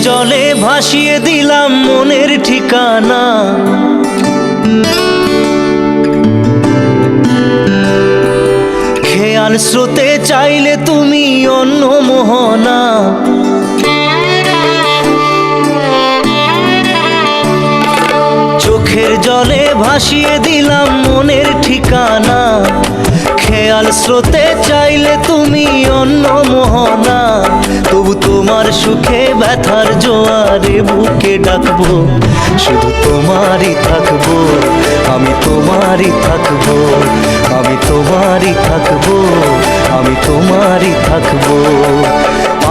জলে ভাসিয়ে দিলাম মনের ঠিকানা। খেয়াল স্রোতে চাইলে তুমি অন্য মোহনা। চোখের জলে ভাসিয়ে দিলাম মনের ঠিকানা। খেয়াল স্রোতে চাইলে তুমি অন্য মোহনা। তবু তোমার সুখে ব্যথার জোয়ারে বুকে ডাকবো, শুধু তোমারই থাকবো, আমি তোমারই থাকবো, আমি তোমারই থাকবো, আমি তোমারই থাকবো।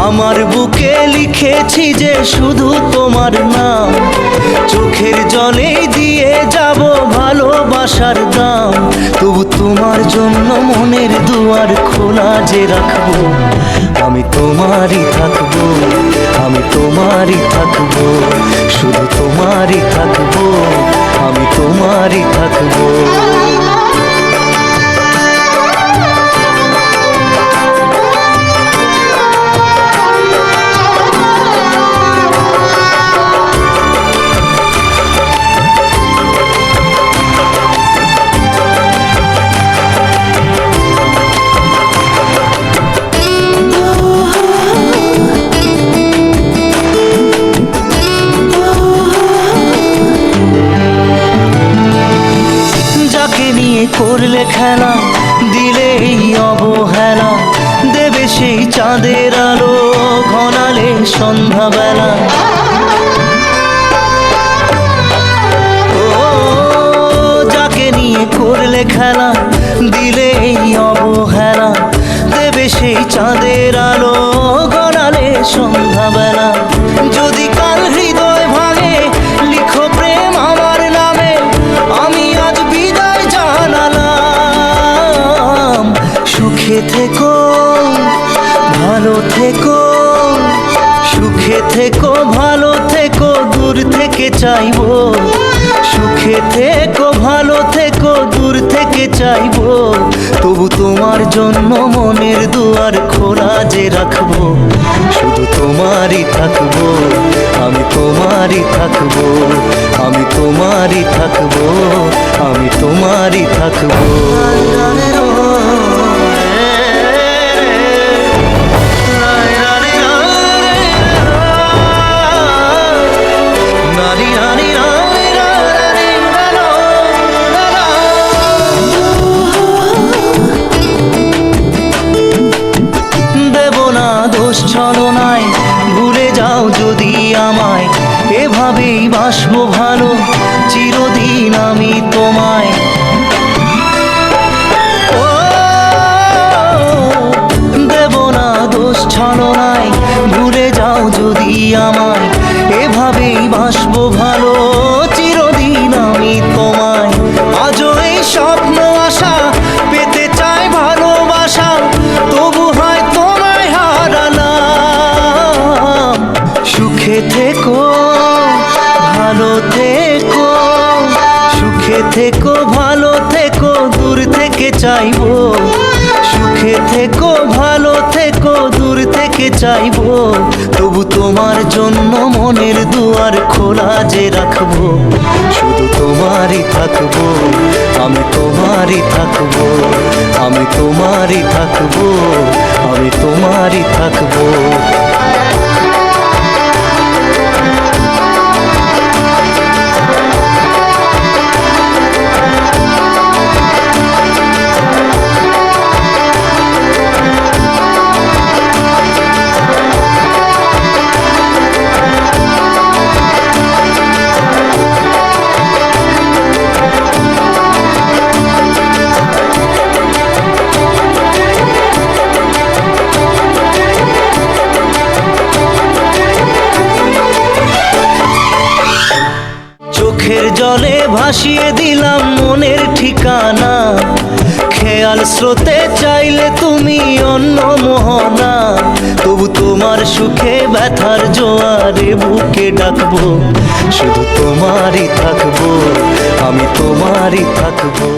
আমার বুকে লিখেছি যে শুধু তোমার নাম, চোখের জলে দিয়ে যাব ভালোবাসার দাম। তবু তোমার জন্য মনের দুয়ার খোলা যে রাখবো, আমি তোমারই থাকবো, আমি তোমারই থাকবো, শুধু তোমারই থাকবো, আমি তোমারই থাকবো। করলে খেলা দিলে এই অবহেলা, দেবে সেই চাঁদের আলো ঘনালে সন্ধ্যাবেলা। ও যাকে নিয়ে করলে খেলা দিলে এই অবহেলা, দেবে সেই চাঁদের আলো ঘনালে সন্ধ্যাবেলা। যদি কাল হৃদয় ভাঙে লিখো প্রেম আমার নামে, আমি আজ বিদায় জানালাম। সুখে থেকো ভালো থেকো, সুখে থেকো ভালো থেকো, দূর থেকে চাইবো। সুখে থেকো ভালো থেকো, দূর থেকে চাইবো। তবু তোমার জন্য মনের দুয়ার খোলা যে রাখবো, শুধু তোমারই থাকবো, আমি তোমারই থাকবো, আমি তোমারই থাকবো, আমি তোমারই থাকবো। ছলনায় ভুলে যাও যদি আমায়, এভাবেই বাসবো ভালো চিরদিন আমি তোমায়। ও দেব না দোষ ছলনায় ভুলে যাও যদি আমায়, এভাবেই বাসবো ভালো চিরদিন আমি তোমায়। আজও এই স্বপ্ন আশা পেতে চাই ভালোবাসা, তবু হয় তোমায় হারালাম। সুখে থেকো ভালো থেকো, সুখে থেকো ভালো থেকো, দূর থেকে চাইবো। সুখে থেকো ভালো থেকো, দূর থেকে চাইবো। তবু তোমার জন্য মনের দুয়ার খোলা যে রাখবো, শুধু তোমারই থাকবো, আমি তোমারই থাকবো, আমি তোমারই থাকবো, আমি তোমারই থাকবো। চোখের জলে ভাসিয়ে দিলাম মনের ঠিকানা। খেয়াল স্রোতে চাইলে তুমি অন্য মোহনা। তবু তোমার সুখে ব্যথার জোয়ারে বুকে ডাকবো, শুধু তোমারই থাকবো, আমি তোমারই থাকবো।